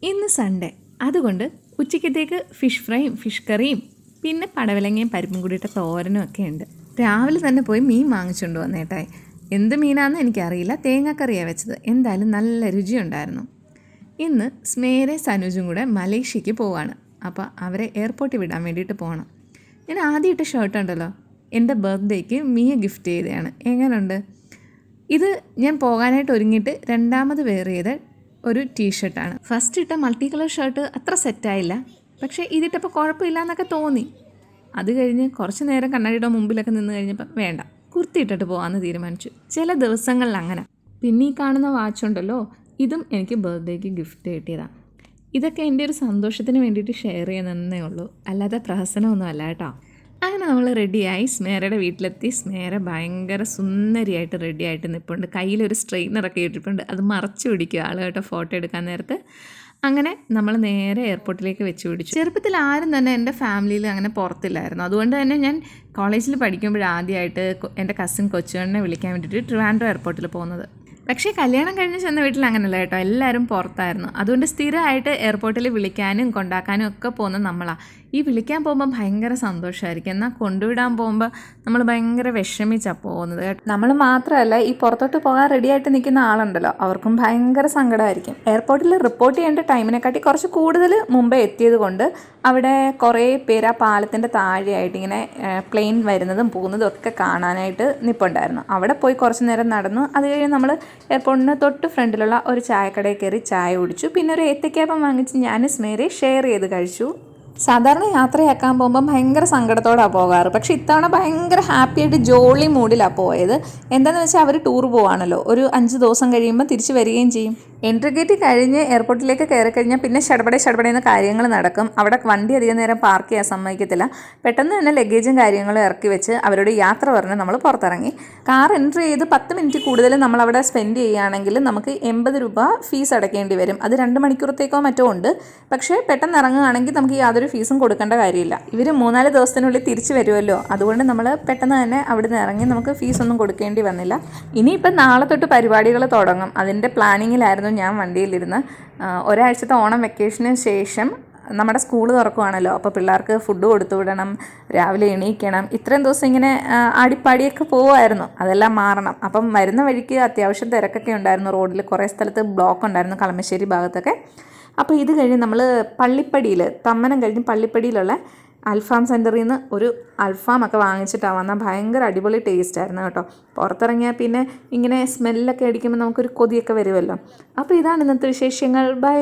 ഇന്ന് സൺഡേ, അതുകൊണ്ട് ഉച്ചയ്ക്കത്തേക്ക് ഫിഷ് ഫ്രൈയും ഫിഷ് കറിയും പിന്നെ പടവലങ്ങയും പരിപ്പും കൂടിയിട്ട തോരനും ഒക്കെ ഉണ്ട്. രാവിലെ തന്നെ പോയി മീൻ വാങ്ങിച്ചുകൊണ്ട് വന്നേട്ടായി. എന്ത് മീനാണെന്ന് എനിക്കറിയില്ല, തേങ്ങാക്കറിയാണ് വെച്ചത്. എന്തായാലും നല്ല രുചിയുണ്ടായിരുന്നു. ഇന്ന് സ്മേരെ സനുജും കൂടെ മലേഷ്യക്ക് പോവാണ്. അപ്പോൾ അവരെ എയർപോർട്ടിൽ വിടാൻ വേണ്ടിയിട്ട് പോകണം. ഞാൻ ആദ്യം ഇട്ട ഷർട്ട് ഉണ്ടല്ലോ, എൻ്റെ ബർത്ത്ഡേക്ക് മിയ ഗിഫ്റ്റ് ചെയ്തതാണ്. എങ്ങനെയുണ്ട് ഇത്? ഞാൻ പോകാനായിട്ട് ഒരുങ്ങിയിട്ട് രണ്ടാമത് വെയർ ചെയ്ത ഒരു ടീഷർട്ടാണ്. ഫസ്റ്റ് ഇട്ട മൾട്ടി കളർ ഷർട്ട് അത്ര സെറ്റായില്ല, പക്ഷേ ഇതിട്ടപ്പോൾ കുഴപ്പമില്ല എന്നൊക്കെ തോന്നി. അത് കഴിഞ്ഞ് കുറച്ച് നേരം കണ്ണാടിയുടെ മുമ്പിലൊക്കെ നിന്ന് കഴിഞ്ഞപ്പോൾ വേണ്ട, കുർത്തി ഇട്ടിട്ട് പോകാമെന്ന് തീരുമാനിച്ചു. ചില ദിവസങ്ങളിൽ അങ്ങനെ. പിന്നെ ഈ കാണുന്ന വാച്ചുണ്ടല്ലോ, ഇതും എനിക്ക് ബർത്ത്ഡേക്ക് ഗിഫ്റ്റ് കിട്ടിയതാണ്. ഇതൊക്കെ എൻ്റെ ഒരു സന്തോഷത്തിന് വേണ്ടിയിട്ട് ഷെയർ ചെയ്യുന്നതന്നേ ഉള്ളൂ, അല്ലാതെ പ്രഹസനമൊന്നും അല്ല കേട്ടോ. അങ്ങനെ നമ്മൾ റെഡിയായി സ്മേരയുടെ വീട്ടിലെത്തി. സ്മേര ഭയങ്കര സുന്ദരിയായിട്ട് റെഡിയായിട്ട് നിൽപ്പുണ്ട്. കയ്യിലൊരു സ്ട്രെയിനറൊക്കെ ഇട്ടിട്ടുണ്ട്, അത് മറച്ചു പിടിക്കുക ആൾ കേട്ടോ ഫോട്ടോ എടുക്കാൻ നേരത്ത്. അങ്ങനെ നമ്മൾ നേരെ എയർപോർട്ടിലേക്ക് വെച്ച് പിടിച്ചു. ചെറുപ്പത്തിൽ ആരും തന്നെ എൻ്റെ ഫാമിലിയിൽ അങ്ങനെ പുറത്തില്ലായിരുന്നു. അതുകൊണ്ട് തന്നെ ഞാൻ കോളേജിൽ പഠിക്കുമ്പോഴാദ്യമായിട്ട് എൻ്റെ കസിൻ കൊച്ചുകണ്ണനെ വിളിക്കാൻ വേണ്ടിയിട്ട് ട്രിവാൻഡ്രം എയർപോർട്ടിൽ പോകുന്നത്. പക്ഷേ കല്യാണം കഴിഞ്ഞ് ചെന്ന വീട്ടിൽ അങ്ങനെയല്ല കേട്ടോ, എല്ലാവരും പുറത്തായിരുന്നു. അതുകൊണ്ട് സ്ഥിരമായിട്ട് എയർപോർട്ടിൽ വിളിക്കാനും കൊണ്ടാക്കാനും ഒക്കെ പോകുന്നത് നമ്മളാണ്. ഈ വിളിക്കാൻ പോകുമ്പോൾ ഭയങ്കര സന്തോഷമായിരിക്കും, എന്നാൽ കൊണ്ടുവിടാൻ പോകുമ്പോൾ നമ്മൾ ഭയങ്കര വിഷമിച്ചാണ് പോകുന്നത്. നമ്മൾ മാത്രമല്ല, ഈ പുറത്തോട്ട് പോകാൻ റെഡിയായിട്ട് നിൽക്കുന്ന ആളുണ്ടല്ലോ, അവർക്കും ഭയങ്കര സങ്കടമായിരിക്കും. എയർപോർട്ടിൽ റിപ്പോർട്ട് ചെയ്യേണ്ട ടൈമിനെക്കാട്ടി കുറച്ച് കൂടുതൽ മുമ്പേ എത്തിയത് കൊണ്ട് അവിടെ കുറേ പേര് ആ പാലത്തിൻ്റെ താഴെയായിട്ട് ഇങ്ങനെ പ്ലെയിൻ വരുന്നതും പോകുന്നതും ഒക്കെ കാണാനായിട്ട് നിൽപ്പുണ്ടായിരുന്നു. അവിടെ പോയി കുറച്ച് നേരം നടന്നു. അത് കഴിഞ്ഞ് നമ്മൾ എയർപോർട്ടിന് തൊട്ട് ഫ്രണ്ടിലുള്ള ഒരു ചായക്കടയിൽ കയറി ചായ കുടിച്ചു. പിന്നെ ഒരു ഏത്തയ്ക്കാപ്പം വാങ്ങിച്ച് ഞാൻ സ്മേരെ ഷെയർ ചെയ്ത് കഴിച്ചു. സാധാരണ യാത്രയാക്കാൻ പോകുമ്പോൾ ഭയങ്കര സങ്കടത്തോടാണ് പോകാറ്, പക്ഷേ ഇത്തവണ ഭയങ്കര ഹാപ്പിയായിട്ട് ജോളി മൂഡിലാണ് പോയത്. എന്താണെന്ന് വെച്ചാൽ അവർ ടൂർ പോവാണല്ലോ, ഒരു 5 ദിവസം കഴിയുമ്പോൾ തിരിച്ച് വരികയും ചെയ്യും. എൻട്രി ഗേറ്റ് കഴിഞ്ഞ് എയർപോർട്ടിലേക്ക് കയറി കഴിഞ്ഞാൽ പിന്നെ ഷടപടേന്ന് കാര്യങ്ങൾ നടക്കും. അവിടെ വണ്ടി അധികം നേരം പാർക്ക് ചെയ്യാൻ സമ്മതിക്കത്തില്ല. പെട്ടെന്ന് തന്നെ ലഗേജും കാര്യങ്ങളും ഇറക്കി വെച്ച് അവരോട് യാത്ര പറഞ്ഞ് നമ്മൾ പുറത്തിറങ്ങി. കാർ എൻട്രി ചെയ്ത് 10 മിനിറ്റ് കൂടുതൽ നമ്മളവിടെ സ്പെൻഡ് ചെയ്യുകയാണെങ്കിൽ നമുക്ക് 80 രൂപ ഫീസ് അടയ്ക്കേണ്ടി വരും. അത് 2 മണിക്കൂറത്തേക്കോ മറ്റോ ഉണ്ട്. പക്ഷേ പെട്ടെന്ന് ഇറങ്ങുകയാണെങ്കിൽ നമുക്ക് യാതൊരു ഫീസും കൊടുക്കേണ്ട കാര്യമില്ല. ഇവർ 3-4 ദിവസത്തിനുള്ളിൽ തിരിച്ച് വരുമല്ലോ, അതുകൊണ്ട് നമ്മൾ പെട്ടെന്ന് തന്നെ അവിടെ നിന്ന് ഇറങ്ങി നമുക്ക് ഫീസൊന്നും കൊടുക്കേണ്ടി വന്നില്ല. ഇനിയിപ്പം നാളെ തൊട്ട് പരിപാടികൾ തുടങ്ങും. അതിൻ്റെ പ്ലാനിങ്ങിലായിരുന്നു ഞാൻ വണ്ടിയിലിരുന്ന്. ഒരാഴ്ചത്തെ ഓണം വെക്കേഷന് ശേഷം നമ്മുടെ സ്കൂൾ തുറക്കുവാണല്ലോ, അപ്പോൾ പിള്ളേർക്ക് ഫുഡ് കൊടുത്തു വിടണം, രാവിലെ എണീക്കണം. ഇത്രയും ദിവസം ഇങ്ങനെ ആടിപ്പാടിയൊക്കെ പോവുമായിരുന്നു, അതെല്ലാം മാറണം. അപ്പം വരുന്ന വഴിക്ക് അത്യാവശ്യം തിരക്കൊക്കെ ഉണ്ടായിരുന്നു. റോഡിൽ കുറേ സ്ഥലത്ത് ബ്ലോക്ക് ഉണ്ടായിരുന്നു, കളമശ്ശേരി ഭാഗത്തൊക്കെ. അപ്പോൾ ഇത് കഴിഞ്ഞ് നമ്മൾ പള്ളിപ്പടിയിൽ, തമ്മനം കഴിഞ്ഞ് പള്ളിപ്പടിയിലുള്ള അൽഫാം സെൻറ്ററിൽ നിന്ന് ഒരു അൽഫാമൊക്കെ വാങ്ങിച്ചിട്ടാണ് വന്നാൽ ഭയങ്കര അടിപൊളി ടേസ്റ്റ് ആയിരുന്നു കേട്ടോ. പുറത്തിറങ്ങിയാൽ പിന്നെ ഇങ്ങനെ സ്മെല്ലൊക്കെ അടിക്കുമ്പോൾ നമുക്കൊരു കൊതിയൊക്കെ വരുമല്ലോ. അപ്പോൾ ഇതാണ് ഇന്നത്തെ വിശേഷങ്ങൾ. ബൈ.